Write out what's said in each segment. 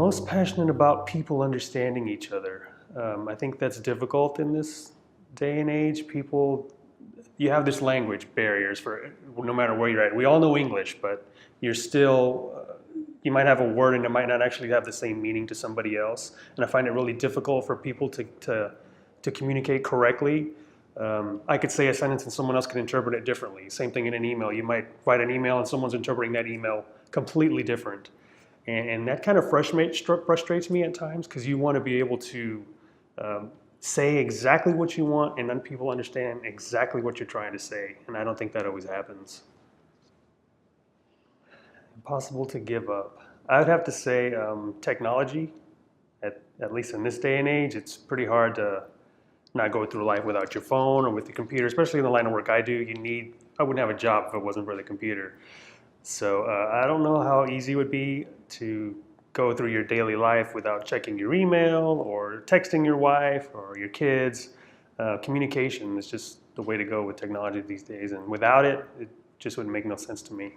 Most passionate about people understanding each other. I think that's difficult in this day and age. You have this language barriers for no matter where you're at. We all know English, but you're still, you might have a word and it might not actually have the same meaning to somebody else. And I find it really difficult for people to communicate correctly. I could say a sentence and someone else could interpret it differently. Same thing in an email. You might write an email and someone's interpreting that email completely different. And that kind of frustrates me at times because you want to be able to say exactly what you want and then people understand exactly what you're trying to say. And I don't think that always happens. Impossible to give up. I would have to say technology. At least in this day and age, it's pretty hard to not go through life without your phone or with the computer, especially in the line of work I do. I wouldn't have a job if it wasn't for the computer. So I don't know how easy it would be to go through your daily life without checking your email or texting your wife or your kids. Communication is just the way to go with technology these days, and without it, it just would make no sense to me.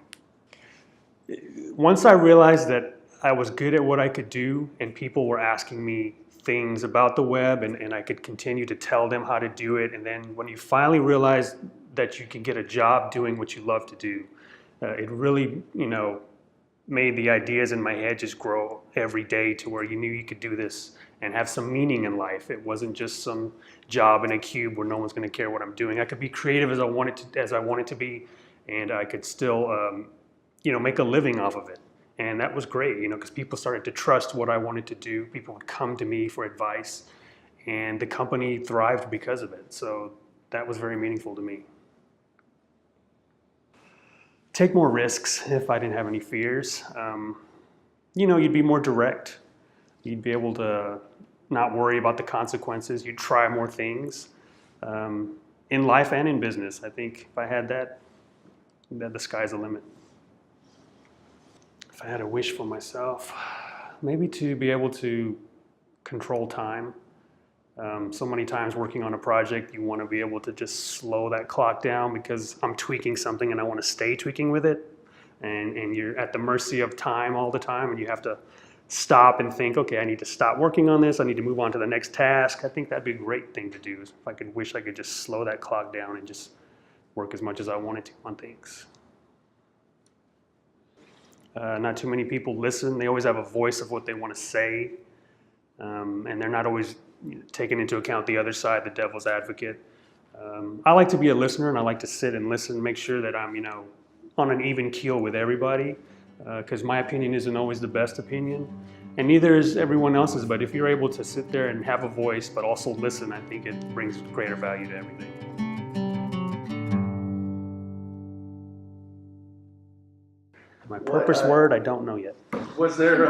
Once I realized that I was good at what I could do and people were asking me things about the web and I could continue to tell them how to do it, and then when you finally realize that you can get a job doing what you love to do, it really, made the ideas in my head just grow every day to where you knew you could do this and have some meaning in life. It wasn't just some job in a cube where no one's going to care what I'm doing. I could be creative as I wanted to be, and I could still, make a living off of it. And that was great, because people started to trust what I wanted to do. People would come to me for advice, and the company thrived because of it. So that was very meaningful to me. Take more risks if I didn't have any fears. You'd be more direct. You'd be able to not worry about the consequences. You'd try more things in life and in business. I think if I had that, the sky's the limit. If I had a wish for myself, maybe to be able to control time. So many times working on a project, you want to be able to just slow that clock down because I'm tweaking something and I want to stay tweaking with it. And you're at the mercy of time all the time, and you have to stop and think, okay, I need to stop working on this. I need to move on to the next task. I think that'd be a great thing to do. If I could wish I could just slow that clock down and just work as much as I wanted to on things. Not too many people listen. They always have a voice of what they want to say. And they're not always taking into account the other side, the devil's advocate. I like to be a listener, and I like to sit and listen, make sure that I'm, on an even keel with everybody, because my opinion isn't always the best opinion, and neither is everyone else's. But if you're able to sit there and have a voice, but also listen, I think it brings greater value to everything. My purpose word, I don't know yet. Was there